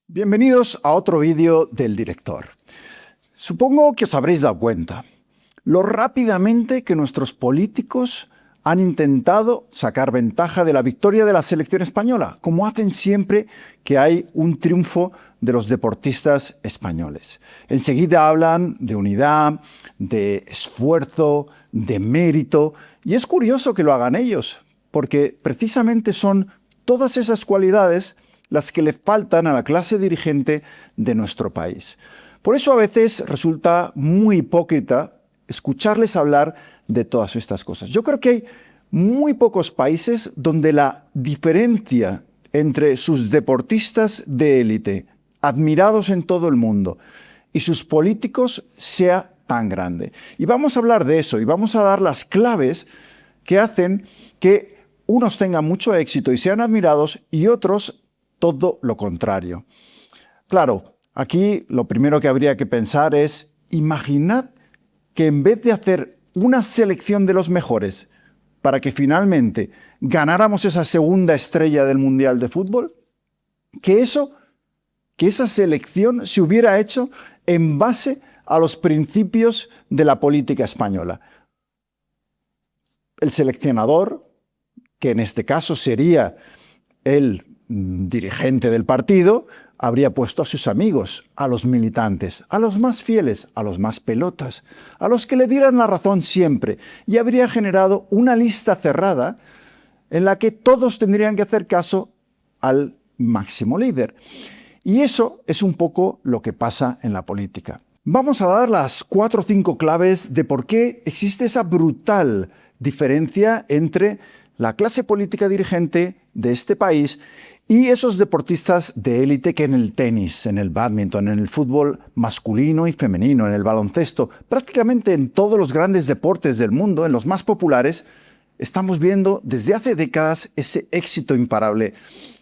Bienvenidos a otro vídeo del director. Supongo que os habréis dado cuenta lo rápidamente que nuestros políticos han intentado sacar ventaja de la victoria de la selección española, como hacen siempre que hay un triunfo de los deportistas españoles. Enseguida hablan de unidad, de esfuerzo, de mérito, y es curioso que lo hagan ellos, porque precisamente son todas esas cualidades las que le faltan a la clase dirigente de nuestro país. Por eso a veces resulta muy hipócrita escucharles hablar de todas estas cosas. Yo creo que hay muy pocos países donde la diferencia entre sus deportistas de élite, admirados en todo el mundo, y sus políticos sea tan grande. Y vamos a hablar de eso, y vamos a dar las claves que hacen que unos tengan mucho éxito y sean admirados, y otros todo lo contrario. Claro, aquí lo primero que habría que pensar es, imaginad que en vez de hacer una selección de los mejores para que finalmente ganáramos esa segunda estrella del Mundial de Fútbol, que esa selección se hubiera hecho en base a los principios de la política española. El seleccionador, que en este caso sería el dirigente del partido, habría puesto a sus amigos, a los militantes, a los más fieles, a los más pelotas, a los que le dieran la razón siempre, y habría generado una lista cerrada en la que todos tendrían que hacer caso al máximo líder. Y eso es un poco lo que pasa en la política. Vamos a dar las 4 o 5 claves de por qué existe esa brutal diferencia entre la clase política dirigente de este país y esos deportistas de élite que en el tenis, en el bádminton, en el fútbol masculino y femenino, en el baloncesto, prácticamente en todos los grandes deportes del mundo, en los más populares, estamos viendo desde hace décadas ese éxito imparable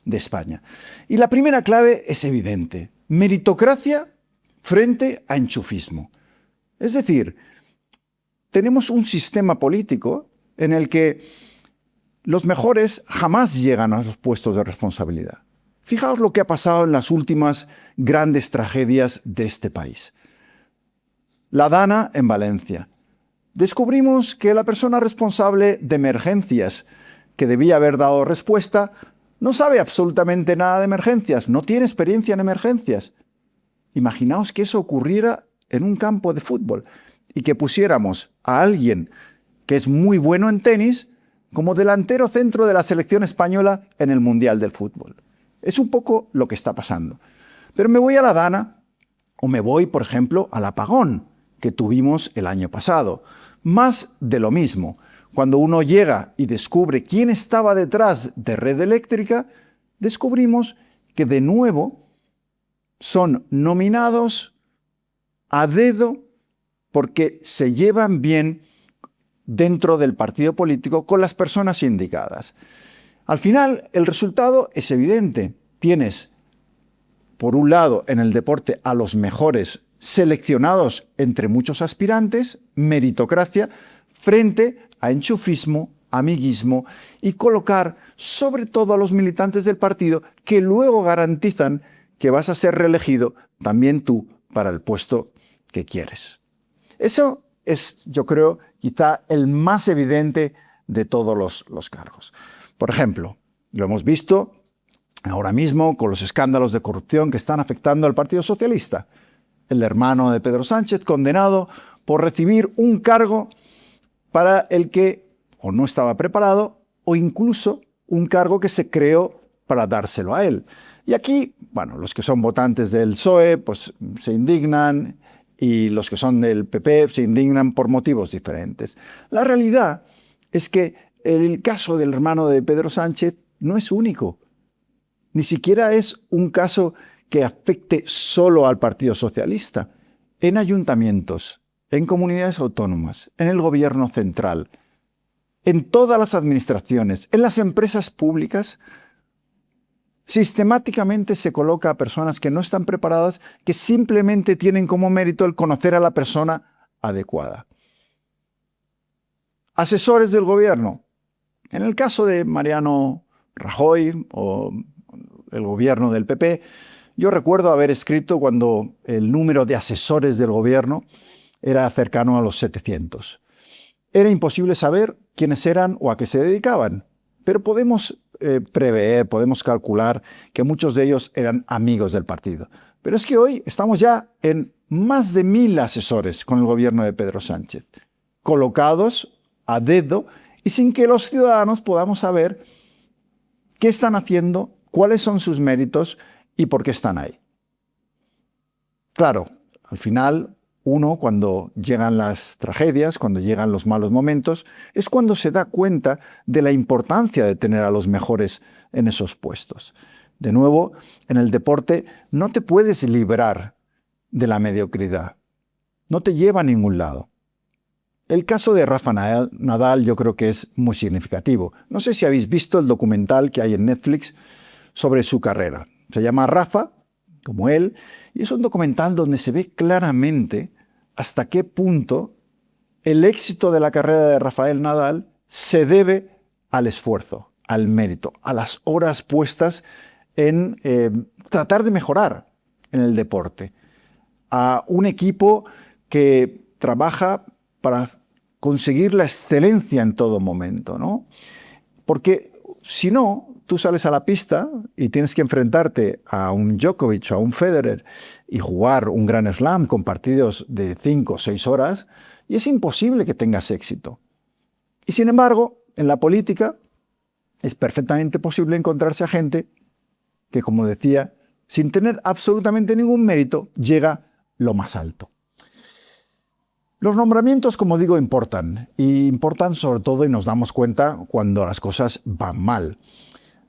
de España. Y la primera clave es evidente: meritocracia frente a enchufismo. Es decir, tenemos un sistema político en el que los mejores jamás llegan a los puestos de responsabilidad. Fijaos lo que ha pasado en las últimas grandes tragedias de este país. La Dana en Valencia. Descubrimos que la persona responsable de emergencias, que debía haber dado respuesta, no sabe absolutamente nada de emergencias, no tiene experiencia en emergencias. Imaginaos que eso ocurriera en un campo de fútbol y que pusiéramos a alguien que es muy bueno en tenis como delantero centro de la selección española en el Mundial del Fútbol. Es un poco lo que está pasando. Pero me voy a la Dana, o me voy, por ejemplo, al apagón que tuvimos el año pasado. Más de lo mismo. Cuando uno llega y descubre quién estaba detrás de Red Eléctrica, descubrimos que de nuevo son nominados a dedo porque se llevan bien dentro del partido político con las personas indicadas. Al final, el resultado es evidente. Tienes, por un lado, en el deporte a los mejores seleccionados entre muchos aspirantes, meritocracia, frente a enchufismo, amiguismo y colocar sobre todo a los militantes del partido que luego garantizan que vas a ser reelegido también tú para el puesto que quieres. Eso es, yo creo, quizá el más evidente de todos los cargos. Por ejemplo, lo hemos visto ahora mismo con los escándalos de corrupción que están afectando al Partido Socialista. El hermano de Pedro Sánchez condenado por recibir un cargo para el que o no estaba preparado o incluso un cargo que se creó para dárselo a él. Y aquí, bueno, los que son votantes del PSOE pues se indignan, y los que son del PP se indignan por motivos diferentes. La realidad es que el caso del hermano de Pedro Sánchez no es único. Ni siquiera es un caso que afecte solo al Partido Socialista. En ayuntamientos, en comunidades autónomas, en el gobierno central, en todas las administraciones, en las empresas públicas, sistemáticamente se coloca a personas que no están preparadas, que simplemente tienen como mérito el conocer a la persona adecuada. Asesores del gobierno. En el caso de Mariano Rajoy o el gobierno del PP, Yo recuerdo haber escrito cuando el número de asesores del gobierno era cercano a los 700. Era imposible saber quiénes eran o a qué se dedicaban, pero podemos prever, podemos calcular que muchos de ellos eran amigos del partido. Pero es que hoy estamos ya en más de 1000 asesores con el gobierno de Pedro Sánchez, colocados a dedo y sin que los ciudadanos podamos saber qué están haciendo, cuáles son sus méritos y por qué están ahí. Claro, al final, uno, cuando llegan las tragedias, cuando llegan los malos momentos, es cuando se da cuenta de la importancia de tener a los mejores en esos puestos. De nuevo, en el deporte no te puedes librar de la mediocridad. No te lleva a ningún lado. El caso de Rafa Nadal yo creo que es muy significativo. No sé si habéis visto el documental que hay en Netflix sobre su carrera. Se llama Rafa, como él, y es un documental donde se ve claramente hasta qué punto el éxito de la carrera de Rafael Nadal se debe al esfuerzo, al mérito, a las horas puestas en tratar de mejorar en el deporte, a un equipo que trabaja para conseguir la excelencia en todo momento, ¿no? Porque si no, tú sales a la pista y tienes que enfrentarte a un Djokovic o a un Federer y jugar un Grand Slam con partidos de 5 o 6 horas, y es imposible que tengas éxito. Y sin embargo, en la política es perfectamente posible encontrarse a gente que, como decía, sin tener absolutamente ningún mérito, llega lo más alto. Los nombramientos, como digo, importan. Y importan sobre todo, y nos damos cuenta, cuando las cosas van mal.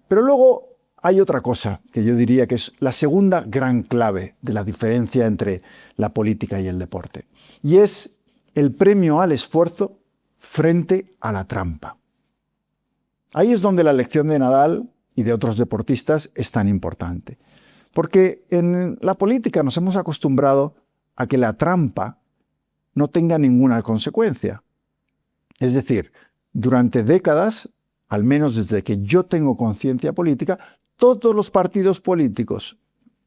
Pero luego hay otra cosa que yo diría que es la segunda gran clave de la diferencia entre la política y el deporte. Y es el premio al esfuerzo frente a la trampa. Ahí es donde la lección de Nadal y de otros deportistas es tan importante. Porque en la política nos hemos acostumbrado a que la trampa no tenga ninguna consecuencia. Es decir, durante décadas, al menos desde que yo tengo conciencia política, todos los partidos políticos,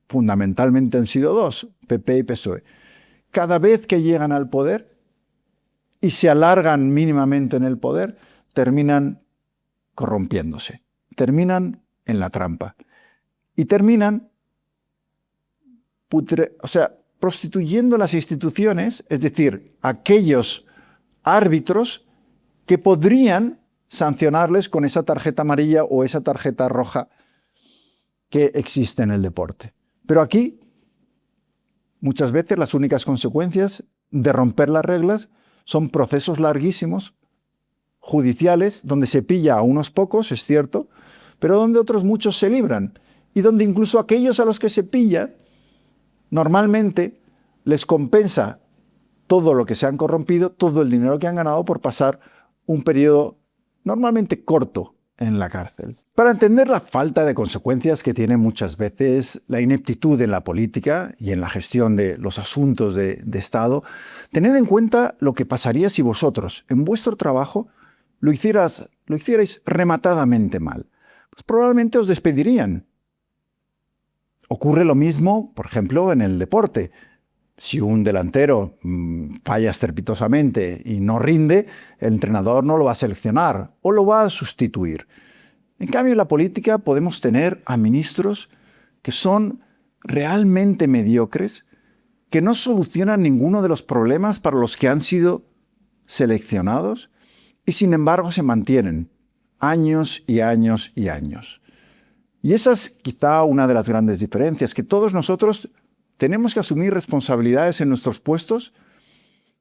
fundamentalmente han sido dos, PP y PSOE, cada vez que llegan al poder y se alargan mínimamente en el poder, terminan corrompiéndose, terminan en la trampa y terminan prostituyendo las instituciones, es decir, aquellos árbitros que podrían sancionarles con esa tarjeta amarilla o esa tarjeta roja que existe en el deporte. Pero aquí, muchas veces las únicas consecuencias de romper las reglas son procesos larguísimos, judiciales, donde se pilla a unos pocos, es cierto, pero donde otros muchos se libran y donde incluso aquellos a los que se pilla normalmente les compensa todo lo que se han corrompido, todo el dinero que han ganado por pasar un periodo normalmente corto en la cárcel. Para entender la falta de consecuencias que tiene muchas veces la ineptitud en la política y en la gestión de los asuntos de Estado, tened en cuenta lo que pasaría si vosotros, en vuestro trabajo, lo hicierais rematadamente mal. Pues probablemente os despedirían. Ocurre lo mismo, por ejemplo, en el deporte. Si un delantero falla estrepitosamente y no rinde, el entrenador no lo va a seleccionar o lo va a sustituir. En cambio, en la política podemos tener a ministros que son realmente mediocres, que no solucionan ninguno de los problemas para los que han sido seleccionados y sin embargo se mantienen años y años y años. Y esa es quizá una de las grandes diferencias, que todos nosotros tenemos que asumir responsabilidades en nuestros puestos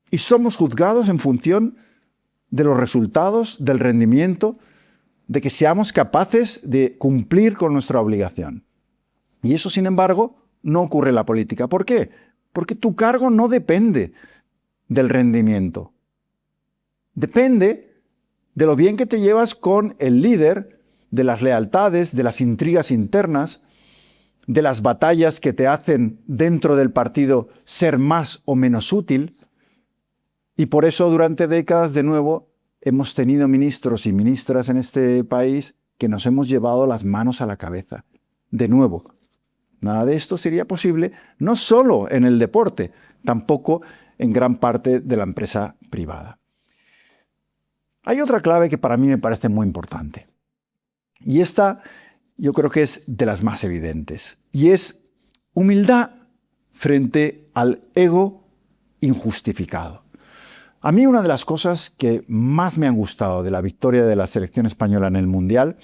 y somos juzgados en función de los resultados, del rendimiento, de que seamos capaces de cumplir con nuestra obligación. Y eso, sin embargo, no ocurre en la política. ¿Por qué? Porque tu cargo no depende del rendimiento. Depende de lo bien que te llevas con el líder, de las lealtades, de las intrigas internas, de las batallas que te hacen dentro del partido ser más o menos útil. Y por eso durante décadas, de nuevo, hemos tenido ministros y ministras en este país que nos hemos llevado las manos a la cabeza. De nuevo, Nada de esto sería posible no solo en el deporte, tampoco en gran parte de la empresa privada. Hay otra clave que para mí me parece muy importante. Y esta yo creo que es de las más evidentes. Y es humildad frente al ego injustificado. A mí una de las cosas que más me han gustado de la victoria de la selección española en el Mundial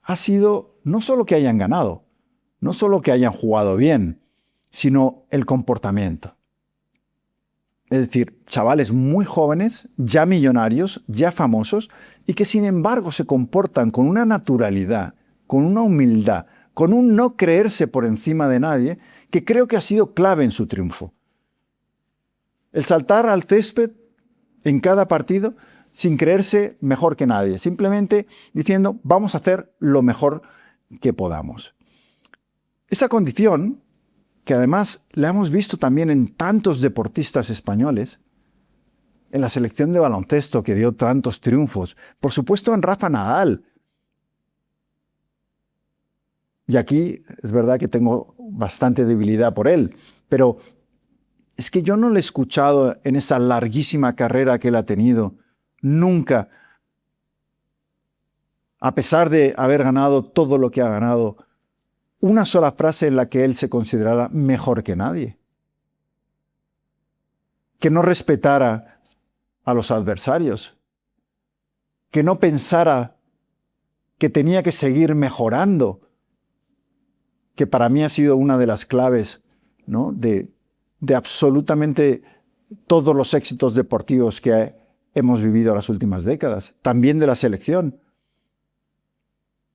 ha sido no solo que hayan ganado, no solo que hayan jugado bien, sino el comportamiento. Es decir, chavales muy jóvenes, ya millonarios, ya famosos, y que sin embargo se comportan con una naturalidad, con una humildad, con un no creerse por encima de nadie, que creo que ha sido clave en su triunfo. El saltar al césped en cada partido sin creerse mejor que nadie, simplemente diciendo vamos a hacer lo mejor que podamos. Esa condición, que además la hemos visto también en tantos deportistas españoles, en la selección de baloncesto que dio tantos triunfos, por supuesto en Rafa Nadal. Y aquí es verdad que tengo bastante debilidad por él, pero es que yo no le he escuchado en esa larguísima carrera que él ha tenido, nunca, a pesar de haber ganado todo lo que ha ganado, una sola frase en la que él se considerara mejor que nadie. Que no respetara a los adversarios. Que no pensara que tenía que seguir mejorando. Que para mí ha sido una de las claves, ¿no?, de absolutamente todos los éxitos deportivos que hemos vivido en las últimas décadas. También de la selección.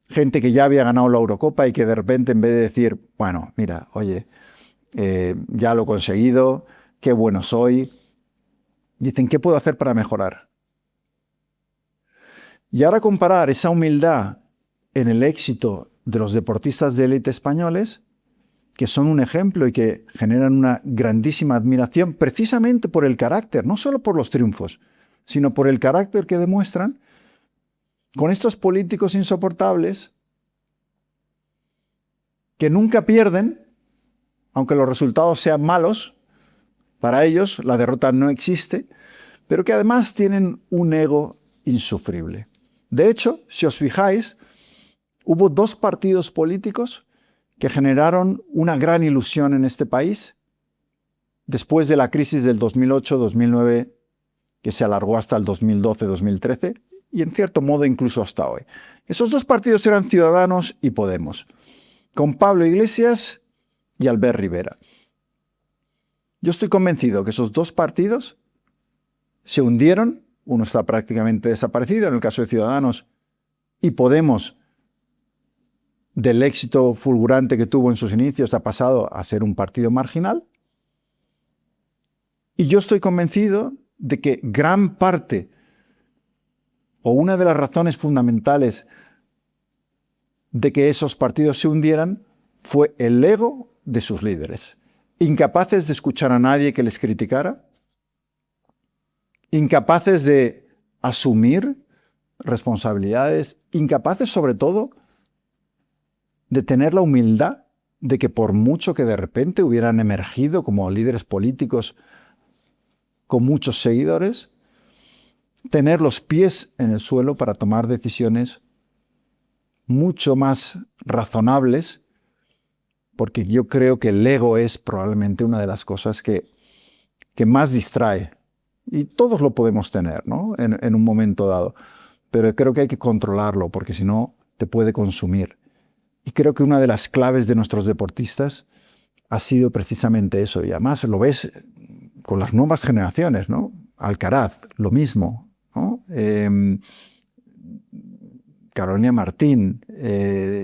Gente que ya había ganado la Eurocopa y que de repente en vez de decir, bueno, mira, oye, ya lo he conseguido, qué bueno soy, dicen, ¿qué puedo hacer para mejorar? Y ahora comparar esa humildad en el éxito de los deportistas de élite españoles, que son un ejemplo y que generan una grandísima admiración precisamente por el carácter, no solo por los triunfos, sino por el carácter que demuestran, con estos políticos insoportables que nunca pierden, aunque los resultados sean malos, para ellos la derrota no existe, pero que además tienen un ego insufrible. De hecho, si os fijáis, hubo dos partidos políticos que generaron una gran ilusión en este país después de la crisis del 2008-2009, que se alargó hasta el 2012-2013, y en cierto modo incluso hasta hoy. Esos dos partidos eran Ciudadanos y Podemos, con Pablo Iglesias y Albert Rivera. Yo estoy convencido que esos dos partidos se hundieron, uno está prácticamente desaparecido, en el caso de Ciudadanos, y Podemos, del éxito fulgurante que tuvo en sus inicios, ha pasado a ser un partido marginal. Y yo estoy convencido de que gran parte, o una de las razones fundamentales de que esos partidos se hundieran, fue el ego de sus líderes. Incapaces de escuchar a nadie que les criticara, incapaces de asumir responsabilidades, incapaces sobre todo de tener la humildad de que por mucho que de repente hubieran emergido como líderes políticos con muchos seguidores, tener los pies en el suelo para tomar decisiones mucho más razonables, porque yo creo que el ego es probablemente una de las cosas que más distrae. Y todos lo podemos tener, ¿no?, en un momento dado. Pero creo que hay que controlarlo, porque si no, te puede consumir. Y creo que una de las claves de nuestros deportistas ha sido precisamente eso. Y además lo ves con las nuevas generaciones, ¿no? Alcaraz, lo mismo, ¿no? Carolina Martín,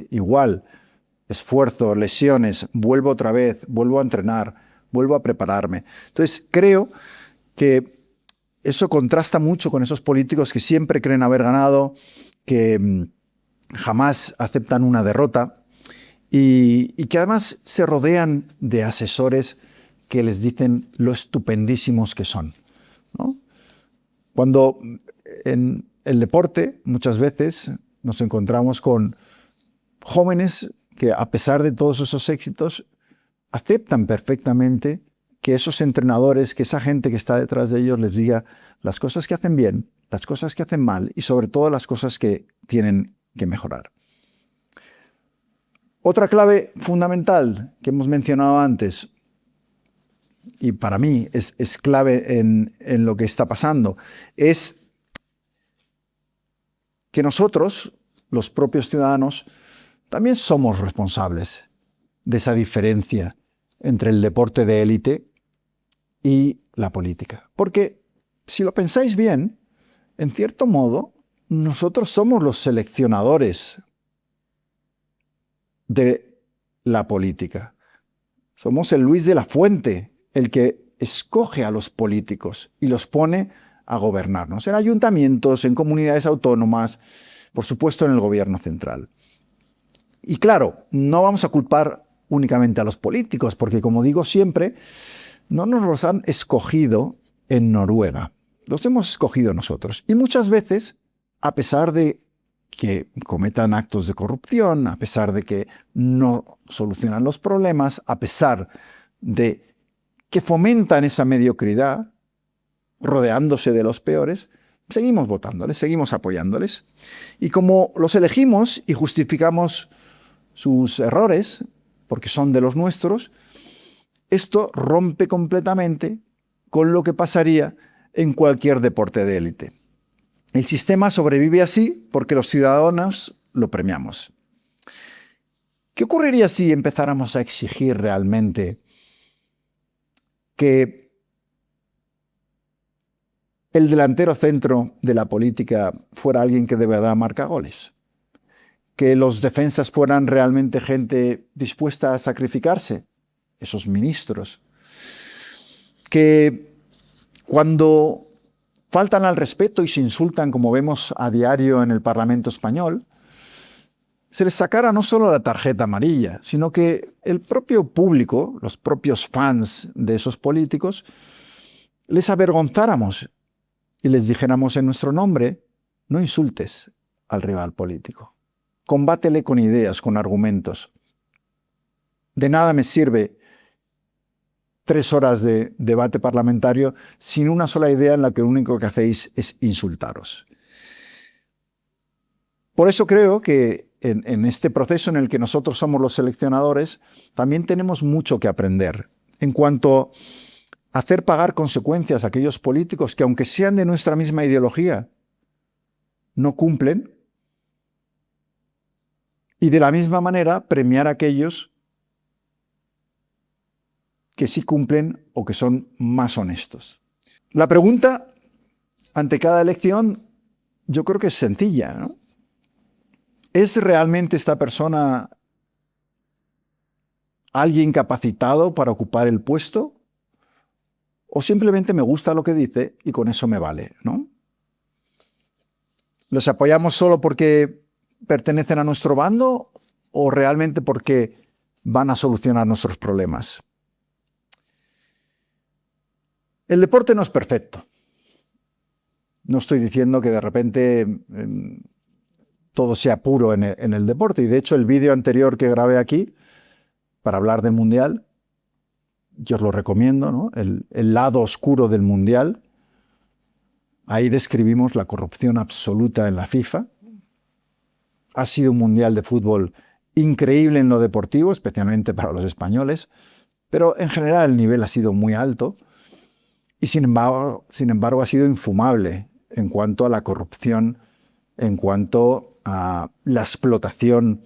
igual. Esfuerzo, lesiones, vuelvo otra vez, vuelvo a entrenar, vuelvo a prepararme. Entonces, creo que eso contrasta mucho con esos políticos que siempre creen haber ganado, que jamás aceptan una derrota y que además se rodean de asesores que les dicen lo estupendísimos que son, ¿no? Cuando en el deporte muchas veces nos encontramos con jóvenes que a pesar de todos esos éxitos, aceptan perfectamente que esos entrenadores, que esa gente que está detrás de ellos les diga las cosas que hacen bien, las cosas que hacen mal y sobre todo las cosas que tienen que mejorar. Otra clave fundamental que hemos mencionado antes, y para mí es clave en lo que está pasando, es que nosotros, los propios ciudadanos, también somos responsables de esa diferencia entre el deporte de élite y la política. Porque si lo pensáis bien, en cierto modo, nosotros somos los seleccionadores de la política. Somos el Luis de la Fuente, el que escoge a los políticos y los pone a gobernarnos en ayuntamientos, en comunidades autónomas, por supuesto en el gobierno central. Y claro, no vamos a culpar únicamente a los políticos, porque como digo siempre, no nos los han escogido en Noruega, los hemos escogido nosotros. Y muchas veces, a pesar de que cometan actos de corrupción, a pesar de que no solucionan los problemas, a pesar de que fomentan esa mediocridad, rodeándose de los peores, seguimos votándoles, seguimos apoyándoles. Y como los elegimos y justificamos sus errores, porque son de los nuestros, esto rompe completamente con lo que pasaría en cualquier deporte de élite. El sistema sobrevive así porque los ciudadanos lo premiamos. ¿Qué ocurriría si empezáramos a exigir realmente que el delantero centro de la política fuera alguien que de verdad marca goles? Que los defensas fueran realmente gente dispuesta a sacrificarse, esos ministros. Que cuando faltan al respeto y se insultan, como vemos a diario en el Parlamento español, se les sacara no solo la tarjeta amarilla, sino que el propio público, los propios fans de esos políticos, les avergonzáramos y les dijéramos en nuestro nombre: no insultes al rival político. Combátele con ideas, con argumentos. De nada me sirve 3 horas de debate parlamentario sin una sola idea en la que lo único que hacéis es insultaros. Por eso creo que en este proceso en el que nosotros somos los seleccionadores, también tenemos mucho que aprender en cuanto a hacer pagar consecuencias a aquellos políticos que, aunque sean de nuestra misma ideología, no cumplen. Y de la misma manera, premiar a aquellos que sí cumplen o que son más honestos. La pregunta ante cada elección yo creo que es sencilla, ¿no? ¿Es realmente esta persona alguien capacitado para ocupar el puesto? ¿O simplemente me gusta lo que dice y con eso me vale, ¿no? ¿Los apoyamos solo porque pertenecen a nuestro bando o realmente porque van a solucionar nuestros problemas? El deporte no es perfecto. No estoy diciendo que de repente todo sea puro en el deporte. Y de hecho el vídeo anterior que grabé aquí para hablar del Mundial, yo os lo recomiendo, ¿no? El lado oscuro del Mundial. Ahí describimos la corrupción absoluta en la FIFA. Ha sido un Mundial de fútbol increíble en lo deportivo, especialmente para los españoles, pero en general el nivel ha sido muy alto y sin embargo ha sido infumable en cuanto a la corrupción, en cuanto a la explotación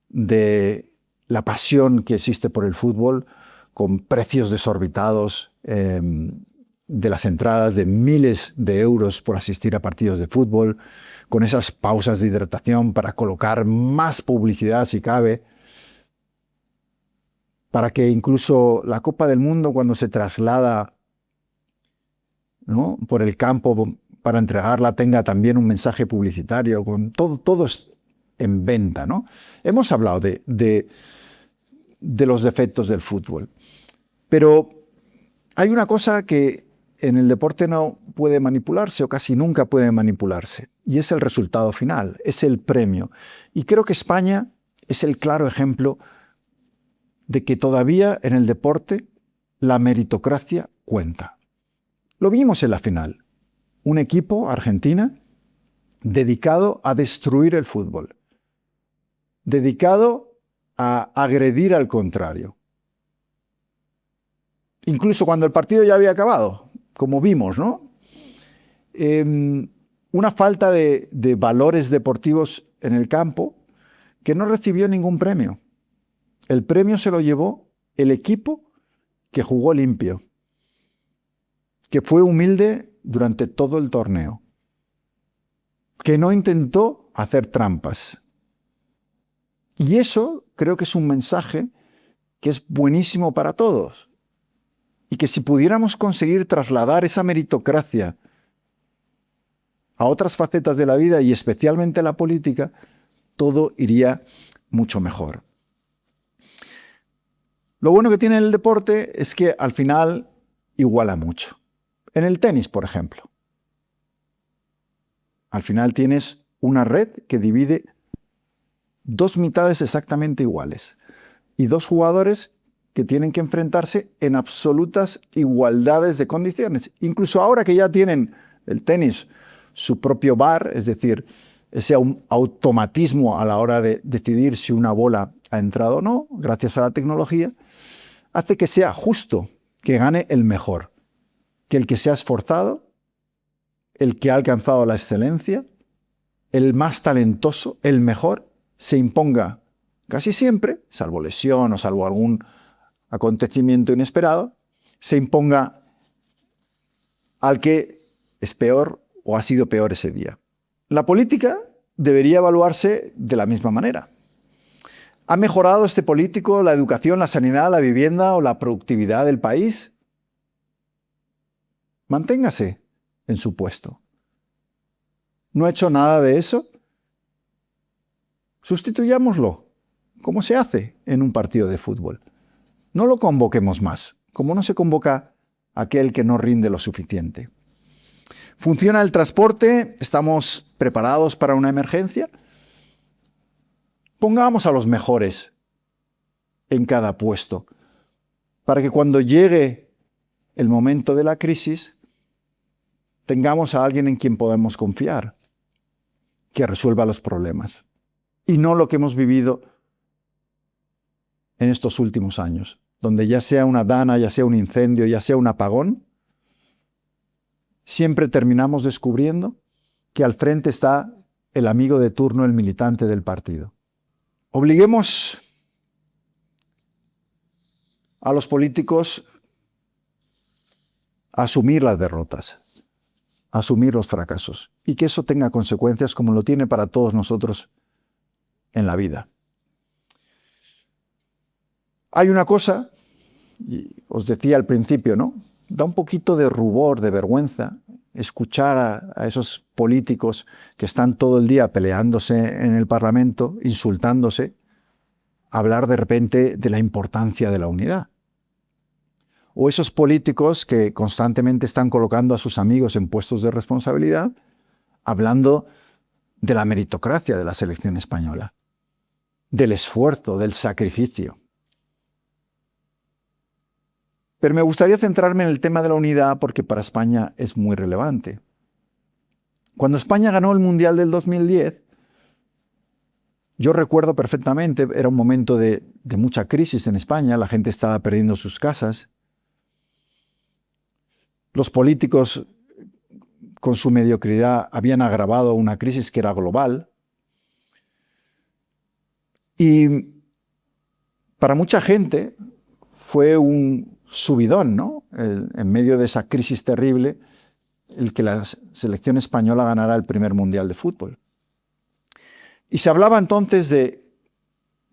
de la pasión que existe por el fútbol, con precios desorbitados de las entradas de miles de euros por asistir a partidos de fútbol, con esas pausas de hidratación para colocar más publicidad si cabe, para que incluso la Copa del Mundo, cuando se traslada, ¿no?, por el campo para entregarla, tenga también un mensaje publicitario, con todo es en venta, ¿no? Hemos hablado de los defectos del fútbol, pero hay una cosa que en el deporte no puede manipularse o casi nunca puede manipularse, y es el resultado final, es el premio. Y creo que España es el claro ejemplo de que todavía en el deporte la meritocracia cuenta. Lo vimos en la final. Un equipo, Argentina, dedicado a destruir el fútbol, dedicado a agredir al contrario. Incluso cuando el partido ya había acabado, como vimos, ¿no? Una falta de valores deportivos en el campo que no recibió ningún premio. El premio se lo llevó el equipo que jugó limpio, que fue humilde durante todo el torneo, que no intentó hacer trampas. Y eso creo que es un mensaje que es buenísimo para todos. Y que si pudiéramos conseguir trasladar esa meritocracia a otras facetas de la vida y especialmente a la política, todo iría mucho mejor. Lo bueno que tiene el deporte es que al final iguala mucho. En el tenis, por ejemplo. Al final tienes una red que divide dos mitades exactamente iguales y dos jugadores que tienen que enfrentarse en absolutas igualdades de condiciones. Incluso ahora que ya tienen el tenis su propio VAR, es decir, ese automatismo a la hora de decidir si una bola ha entrado o no, gracias a la tecnología, hace que sea justo que gane el mejor, que el que se ha esforzado, el que ha alcanzado la excelencia, el más talentoso, el mejor, se imponga casi siempre, salvo lesión o salvo algún acontecimiento inesperado, se imponga al que es peor o ha sido peor ese día. La política debería evaluarse de la misma manera. ¿Ha mejorado este político la educación, la sanidad, la vivienda o la productividad del país? Manténgase en su puesto. ¿No ha hecho nada de eso? Sustituyámoslo, como se hace en un partido de fútbol. No lo convoquemos más, como no se convoca a aquel que no rinde lo suficiente. ¿Funciona el transporte? ¿Estamos preparados para una emergencia? Pongamos a los mejores en cada puesto, para que cuando llegue el momento de la crisis, tengamos a alguien en quien podemos confiar, que resuelva los problemas. Y no lo que hemos vivido en estos últimos años, donde ya sea una dana, ya sea un incendio, ya sea un apagón, siempre terminamos descubriendo que al frente está el amigo de turno, el militante del partido. Obliguemos a los políticos a asumir las derrotas, a asumir los fracasos, y que eso tenga consecuencias como lo tiene para todos nosotros en la vida. Hay una cosa, y os decía al principio, ¿no? Da un poquito de rubor, de vergüenza, escuchar a esos políticos que están todo el día peleándose en el Parlamento, insultándose, hablar de repente de la importancia de la unidad. O esos políticos que constantemente están colocando a sus amigos en puestos de responsabilidad, hablando de la meritocracia de la selección española, del esfuerzo, del sacrificio. Pero me gustaría centrarme en el tema de la unidad porque para España es muy relevante. Cuando España ganó el Mundial del 2010, yo recuerdo perfectamente, era un momento de mucha crisis en España, la gente estaba perdiendo sus casas. Los políticos, con su mediocridad, habían agravado una crisis que era global. Y para mucha gente fue un subidón, ¿no? En medio de esa crisis terrible, el que la selección española ganara el primer Mundial de fútbol. Y se hablaba entonces de,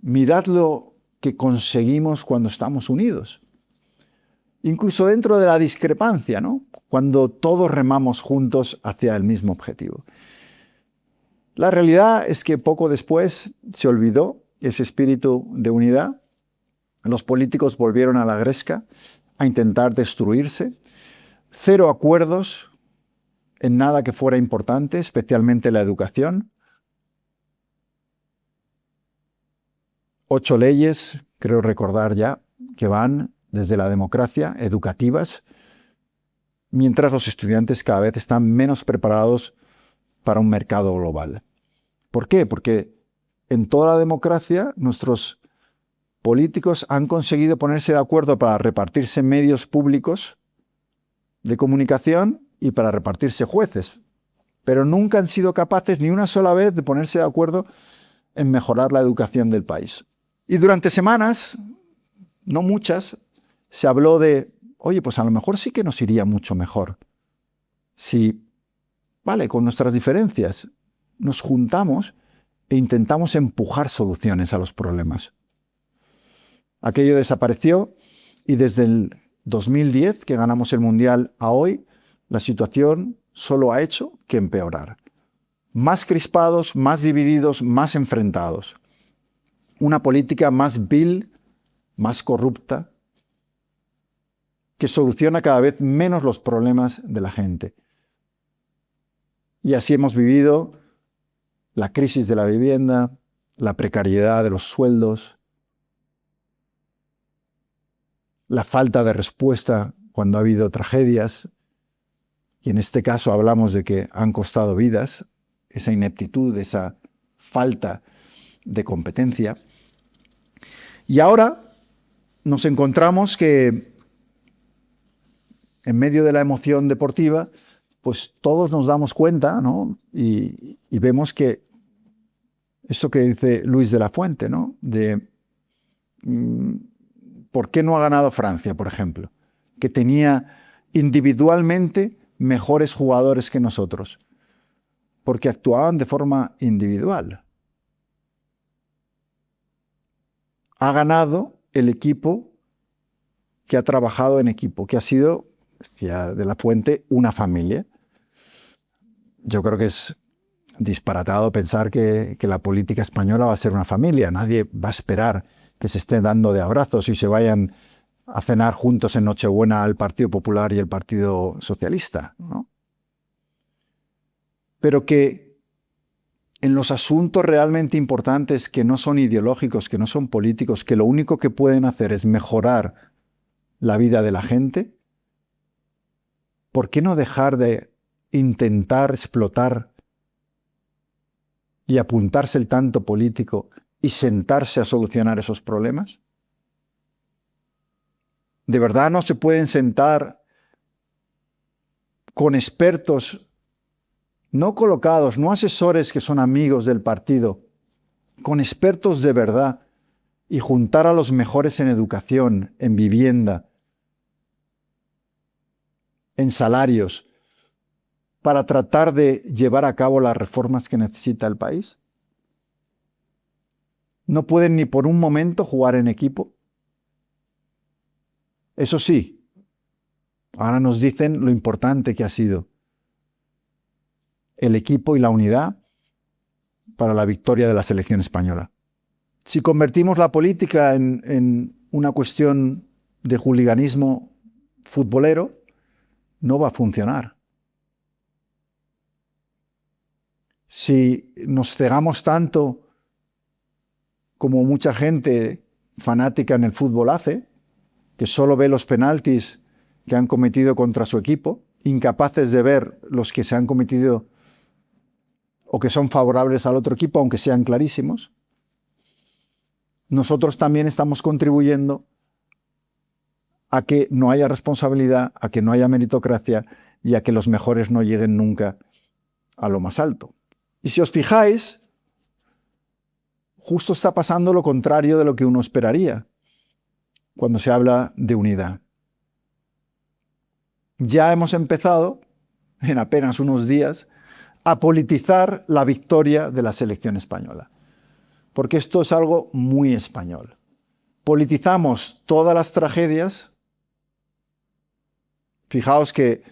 mirad lo que conseguimos cuando estamos unidos. Incluso dentro de la discrepancia, ¿no? Cuando todos remamos juntos hacia el mismo objetivo. La realidad es que poco después se olvidó ese espíritu de unidad. Los políticos volvieron a la gresca a intentar destruirse. Cero acuerdos en nada que fuera importante, especialmente la educación. 8 leyes, creo recordar ya, que van desde la democracia, educativas, mientras los estudiantes cada vez están menos preparados para un mercado global. ¿Por qué? Porque en toda la democracia nuestros políticos han conseguido ponerse de acuerdo para repartirse medios públicos de comunicación y para repartirse jueces, pero nunca han sido capaces ni una sola vez de ponerse de acuerdo en mejorar la educación del país. Y durante semanas, no muchas, se habló de, oye, pues a lo mejor sí que nos iría mucho mejor si, vale, con nuestras diferencias nos juntamos e intentamos empujar soluciones a los problemas. Aquello desapareció y desde el 2010, que ganamos el Mundial, a hoy, la situación solo ha hecho que empeorar. Más crispados, más divididos, más enfrentados. Una política más vil, más corrupta, que soluciona cada vez menos los problemas de la gente. Y así hemos vivido la crisis de la vivienda, la precariedad de los sueldos, la falta de respuesta cuando ha habido tragedias, y en este caso hablamos de que han costado vidas, esa ineptitud, esa falta de competencia. Y ahora nos encontramos que en medio de la emoción deportiva, pues todos nos damos cuenta, ¿no? Y vemos que eso que dice Luis de la Fuente, ¿no? De ¿por qué no ha ganado Francia, por ejemplo? Que tenía individualmente mejores jugadores que nosotros, porque actuaban de forma individual. Ha ganado el equipo que ha trabajado en equipo, que ha sido, decía de la Fuente, una familia. Yo creo que es disparatado pensar que la política española va a ser una familia. Nadie va a esperar que se estén dando de abrazos y se vayan a cenar juntos en Nochebuena al Partido Popular y el Partido Socialista, ¿no? Pero que en los asuntos realmente importantes, que no son ideológicos, que no son políticos, que lo único que pueden hacer es mejorar la vida de la gente, ¿por qué no dejar de intentar explotar y apuntarse el tanto político y sentarse a solucionar esos problemas? ¿De verdad no se pueden sentar con expertos, no colocados, no asesores que son amigos del partido, con expertos de verdad, y juntar a los mejores en educación, en vivienda, en salarios, para tratar de llevar a cabo las reformas que necesita el país? ¿No pueden ni por un momento jugar en equipo? Eso sí, ahora nos dicen lo importante que ha sido el equipo y la unidad para la victoria de la selección española. Si convertimos la política en una cuestión de hooliganismo futbolero, no va a funcionar. Si nos cegamos tanto como mucha gente fanática en el fútbol hace, que solo ve los penaltis que han cometido contra su equipo, incapaces de ver los que se han cometido o que son favorables al otro equipo, aunque sean clarísimos, nosotros también estamos contribuyendo a que no haya responsabilidad, a que no haya meritocracia y a que los mejores no lleguen nunca a lo más alto. Y si os fijáis, justo está pasando lo contrario de lo que uno esperaría cuando se habla de unidad. Ya hemos empezado, en apenas unos días, a politizar la victoria de la selección española. Porque esto es algo muy español. Politizamos todas las tragedias. Fijaos que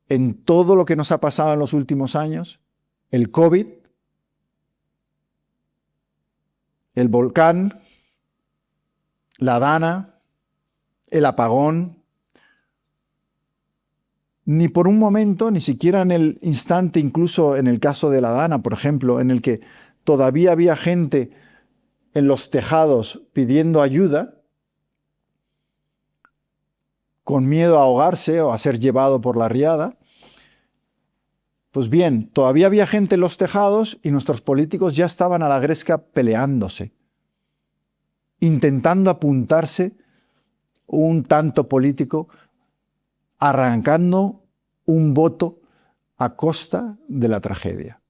en todo lo que nos ha pasado en los últimos años, el COVID, el volcán, la Dana, el apagón, ni por un momento, ni siquiera en el instante, incluso en el caso de la Dana, por ejemplo, en el que todavía había gente en los tejados pidiendo ayuda, con miedo a ahogarse o a ser llevado por la riada. Pues bien, todavía había gente en los tejados y nuestros políticos ya estaban a la gresca peleándose, intentando apuntarse un tanto político, arrancando un voto a costa de la tragedia.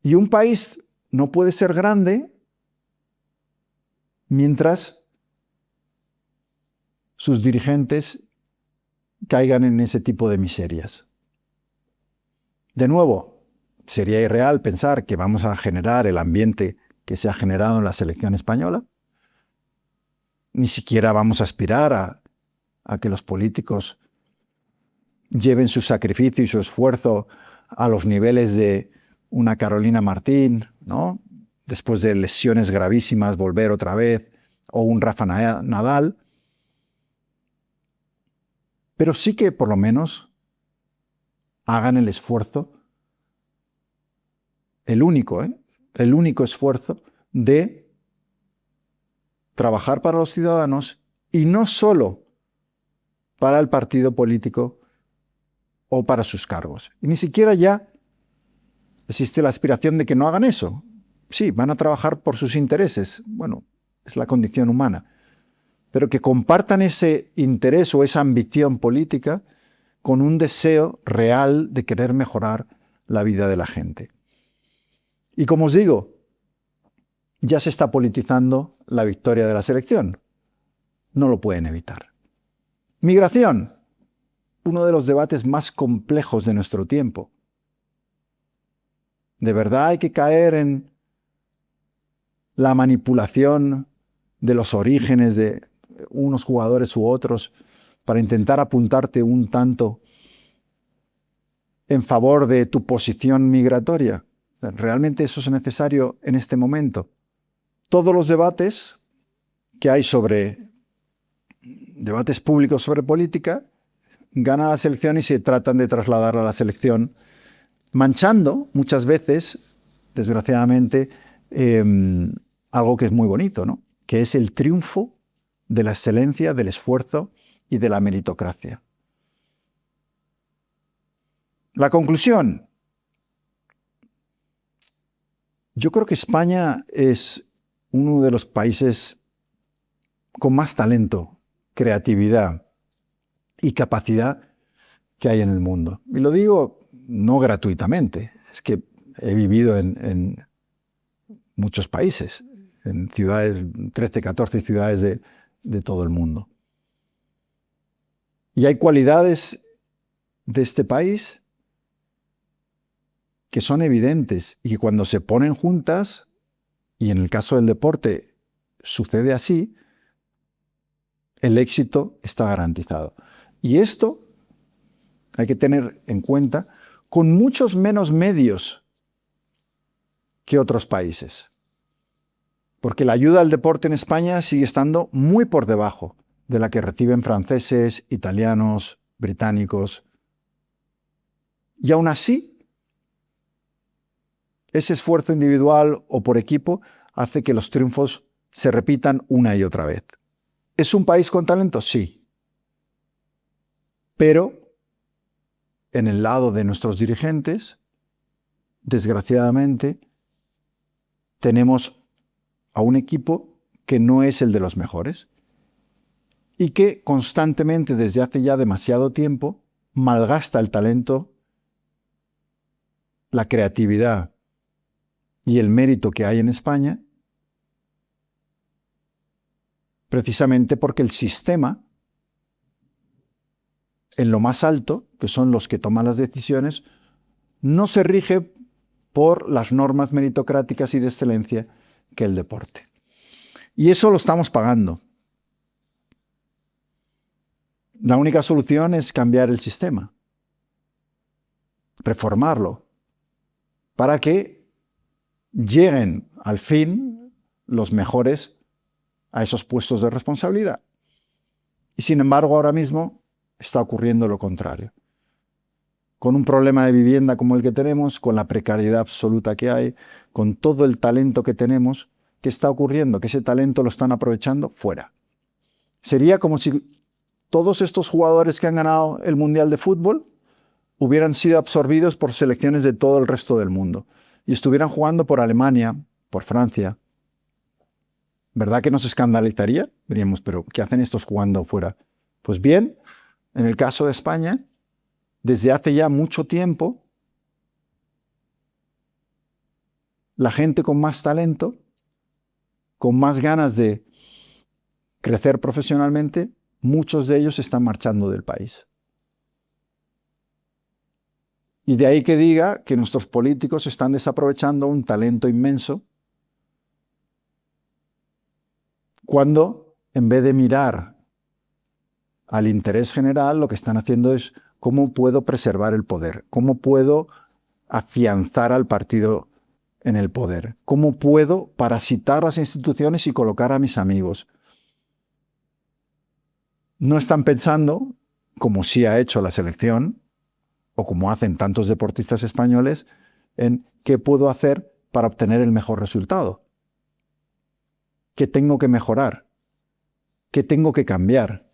Y un país no puede ser grande mientras sus dirigentes caigan en ese tipo de miserias. De nuevo, sería irreal pensar que vamos a generar el ambiente que se ha generado en la selección española. Ni siquiera vamos a aspirar a que los políticos lleven su sacrificio y su esfuerzo a los niveles de una Carolina Martín, ¿no? Después de lesiones gravísimas, volver otra vez, o un Rafa Nadal. Pero sí que por lo menos hagan el esfuerzo, el único esfuerzo de trabajar para los ciudadanos y no solo para el partido político o para sus cargos. Y ni siquiera ya existe la aspiración de que no hagan eso. Sí, van a trabajar por sus intereses. Bueno, es la condición humana. Pero que compartan ese interés o esa ambición política con un deseo real de querer mejorar la vida de la gente. Y como os digo, ya se está politizando la victoria de la selección. No lo pueden evitar. Migración, uno de los debates más complejos de nuestro tiempo. ¿De verdad hay que caer en la manipulación de los orígenes de unos jugadores u otros para intentar apuntarte un tanto en favor de tu posición migratoria? ¿Realmente eso es necesario en este momento? Todos los debates que hay debates públicos sobre política, gana la selección y se tratan de trasladar a la selección, manchando muchas veces, desgraciadamente, algo que es muy bonito, ¿no? Que es el triunfo de la excelencia, del esfuerzo y de la meritocracia. La conclusión. Yo creo que España es uno de los países con más talento, creatividad y capacidad que hay en el mundo. Y lo digo no gratuitamente, es que he vivido en muchos países, en ciudades, 13, 14 ciudades de todo el mundo. Y hay cualidades de este país que son evidentes y que cuando se ponen juntas, y en el caso del deporte sucede así, el éxito está garantizado. Y esto hay que tener en cuenta con muchos menos medios que otros países. Porque la ayuda al deporte en España sigue estando muy por debajo de la que reciben franceses, italianos, británicos. Y aún así, ese esfuerzo individual o por equipo hace que los triunfos se repitan una y otra vez. ¿Es un país con talento? Sí. Pero en el lado de nuestros dirigentes, desgraciadamente, tenemos a un equipo que no es el de los mejores y que constantemente, desde hace ya demasiado tiempo, malgasta el talento, la creatividad y el mérito que hay en España, precisamente porque el sistema, en lo más alto, que son los que toman las decisiones, no se rige por las normas meritocráticas y de excelencia que el deporte. Y eso lo estamos pagando. La única solución es cambiar el sistema, reformarlo, para que lleguen al fin los mejores a esos puestos de responsabilidad. Y sin embargo, ahora mismo está ocurriendo lo contrario. con un problema de vivienda como el que tenemos, con la precariedad absoluta que hay, con todo el talento que tenemos, ¿qué está ocurriendo? Que ese talento lo están aprovechando fuera. Sería como si todos estos jugadores que han ganado el Mundial de Fútbol hubieran sido absorbidos por selecciones de todo el resto del mundo y estuvieran jugando por Alemania, por Francia. ¿Verdad que nos escandalizaría? Diríamos, pero ¿qué hacen estos jugando fuera? Pues bien, en el caso de España, desde hace ya mucho tiempo, la gente con más talento, con más ganas de crecer profesionalmente, muchos de ellos están marchando del país. Y de ahí que diga que nuestros políticos están desaprovechando un talento inmenso cuando, en vez de mirar al interés general, lo que están haciendo es cómo puedo preservar el poder, cómo puedo afianzar al partido en el poder, cómo puedo parasitar las instituciones y colocar a mis amigos. No están pensando, como sí ha hecho la selección, o como hacen tantos deportistas españoles, en qué puedo hacer para obtener el mejor resultado. ¿Qué tengo que mejorar? ¿Qué tengo que cambiar?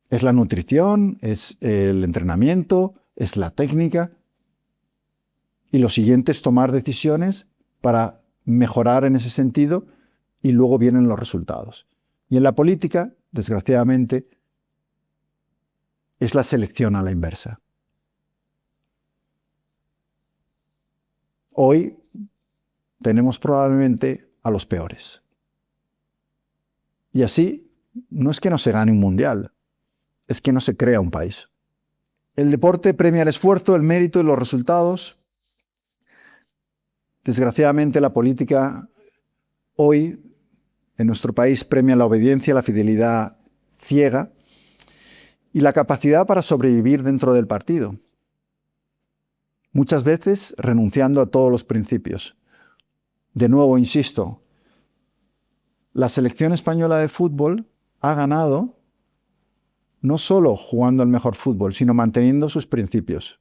¿Es la nutrición? ¿Es el entrenamiento? ¿Es la técnica? Y lo siguiente es tomar decisiones para mejorar en ese sentido y luego vienen los resultados. Y en la política, desgraciadamente, es la selección a la inversa. Hoy tenemos probablemente a los peores. Y así, no es que no se gane un mundial, es que no se crea un país. El deporte premia el esfuerzo, el mérito y los resultados. Desgraciadamente, la política hoy en nuestro país premia la obediencia, la fidelidad ciega y la capacidad para sobrevivir dentro del partido. Muchas veces renunciando a todos los principios. De nuevo, insisto, la selección española de fútbol ha ganado no solo jugando el mejor fútbol, sino manteniendo sus principios.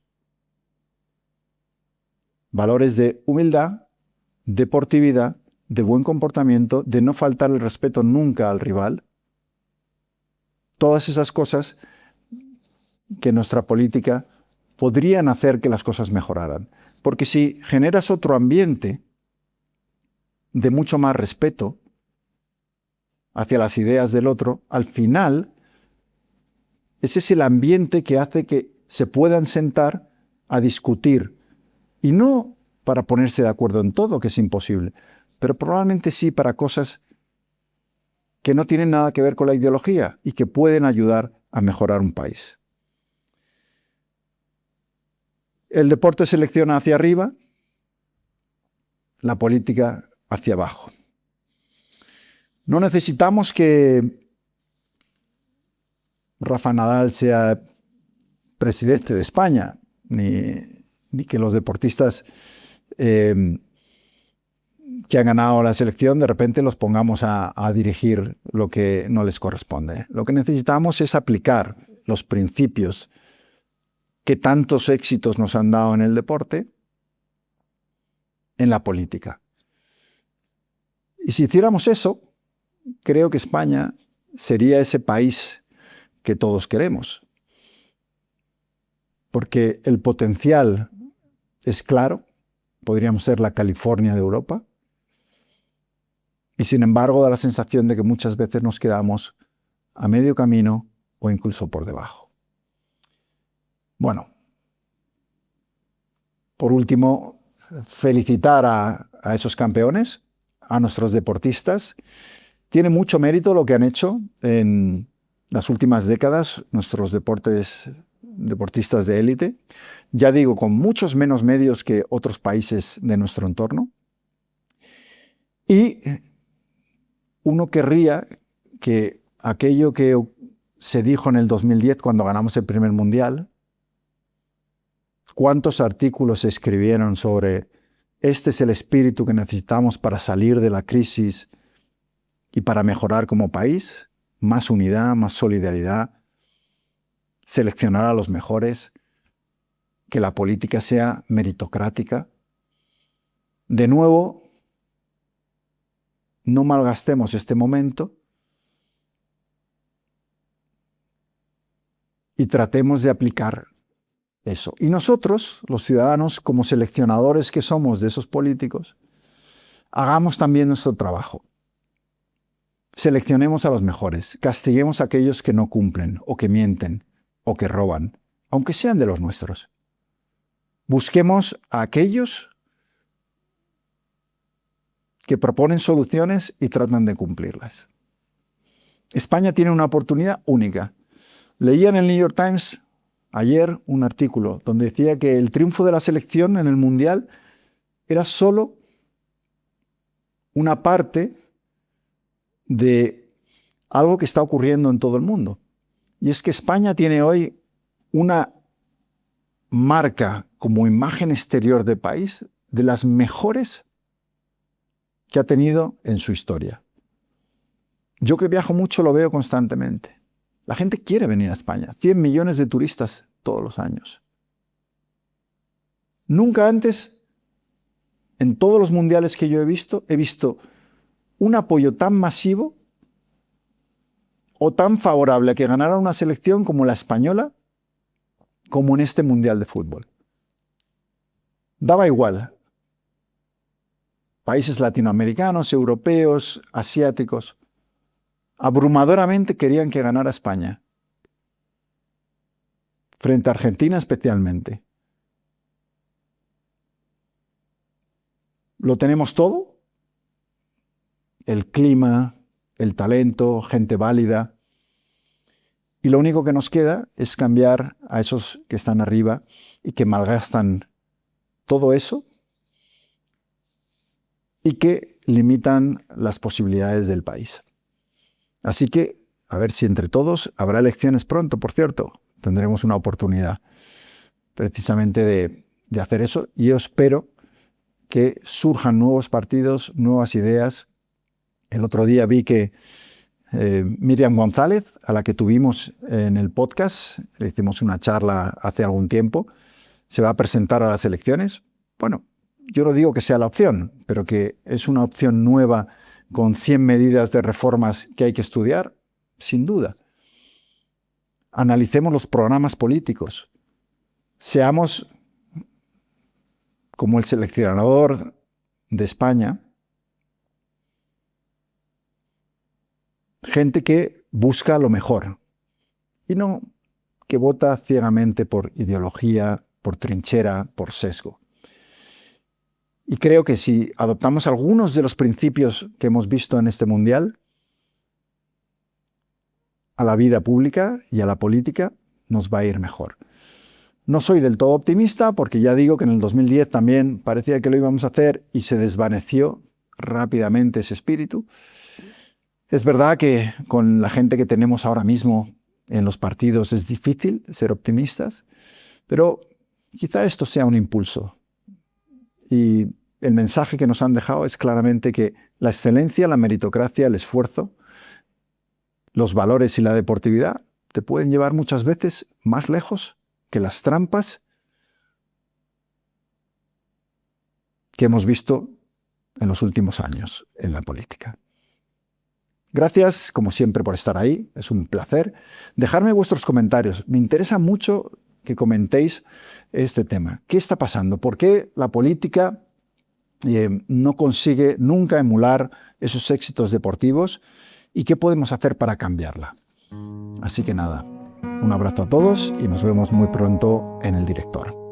Valores de humildad, deportividad, de buen comportamiento, de no faltar el respeto nunca al rival. Todas esas cosas que en nuestra política podrían hacer que las cosas mejoraran. Porque si generas otro ambiente de mucho más respeto hacia las ideas del otro, al final ese es el ambiente que hace que se puedan sentar a discutir. Y no para ponerse de acuerdo en todo, que es imposible, pero probablemente sí para cosas que no tienen nada que ver con la ideología y que pueden ayudar a mejorar un país. El deporte selecciona hacia arriba, la política hacia abajo. No necesitamos que Rafa Nadal sea presidente de España, ni que los deportistas que han ganado la selección de repente los pongamos a dirigir lo que no les corresponde. Lo que necesitamos es aplicar los principios que tantos éxitos nos han dado en el deporte en la política. Y si hiciéramos eso, creo que España sería ese país que todos queremos. Porque el potencial es claro, podríamos ser la California de Europa, y sin embargo da la sensación de que muchas veces nos quedamos a medio camino o incluso por debajo. Bueno, por último, felicitar a esos campeones, a nuestros deportistas. Tiene mucho mérito lo que han hecho en las últimas décadas nuestros deportistas de élite. Ya digo, con muchos menos medios que otros países de nuestro entorno. Y uno querría que aquello que se dijo en el 2010 cuando ganamos el primer mundial, cuántos artículos se escribieron sobre este es el espíritu que necesitamos para salir de la crisis y para mejorar como país, más unidad, más solidaridad, seleccionar a los mejores. que la política sea meritocrática. De nuevo, no malgastemos este momento y tratemos de aplicar eso. Y nosotros, los ciudadanos, como seleccionadores que somos de esos políticos, hagamos también nuestro trabajo. Seleccionemos a los mejores, castiguemos a aquellos que no cumplen, o que mienten, o que roban, aunque sean de los nuestros. Busquemos a aquellos que proponen soluciones y tratan de cumplirlas. España tiene una oportunidad única. Leía en el New York Times ayer un artículo donde decía que el triunfo de la selección en el Mundial era solo una parte de algo que está ocurriendo en todo el mundo. Y es que España tiene hoy una marca como imagen exterior de país de las mejores que ha tenido en su historia. Yo que viajo mucho lo veo constantemente. La gente quiere venir a España. 100 millones de turistas todos los años. Nunca antes, en todos los mundiales que yo he visto un apoyo tan masivo o tan favorable a que ganara una selección como la española, como en este mundial de fútbol. Daba igual. Países latinoamericanos, europeos, asiáticos, abrumadoramente querían que ganara España. Frente a Argentina especialmente. ¿Lo tenemos todo? El clima, el talento, gente válida. Y lo único que nos queda es cambiar a esos que están arriba y que malgastan todo eso y que limitan las posibilidades del país. Así que, a ver si entre todos, habrá elecciones pronto, por cierto, tendremos una oportunidad precisamente de hacer eso. Y yo espero que surjan nuevos partidos, nuevas ideas. El otro día vi que Míriam González, a la que tuvimos en el podcast, le hicimos una charla hace algún tiempo, se va a presentar a las elecciones. Bueno, yo no digo que sea la opción, pero que es una opción nueva con 100 medidas de reformas que hay que estudiar, sin duda. Analicemos los programas políticos. Seamos como el seleccionador de España, gente que busca lo mejor y no que vota ciegamente por ideología, por trinchera, por sesgo. Y creo que si adoptamos algunos de los principios que hemos visto en este mundial a la vida pública y a la política, nos va a ir mejor. No soy del todo optimista porque ya digo que en el 2010 también parecía que lo íbamos a hacer y se desvaneció rápidamente ese espíritu. Es verdad que con la gente que tenemos ahora mismo en los partidos es difícil ser optimistas, pero quizá esto sea un impulso. Y el mensaje que nos han dejado es claramente que la excelencia, la meritocracia, el esfuerzo, los valores y la deportividad te pueden llevar muchas veces más lejos que las trampas que hemos visto en los últimos años en la política. Gracias, como siempre, por estar ahí. Es un placer. Dejadme vuestros comentarios. Me interesa mucho que comentéis este tema. ¿Qué está pasando? ¿Por qué la política no consigue nunca emular esos éxitos deportivos? ¿Y qué podemos hacer para cambiarla? Así que nada, un abrazo a todos y nos vemos muy pronto en El Director.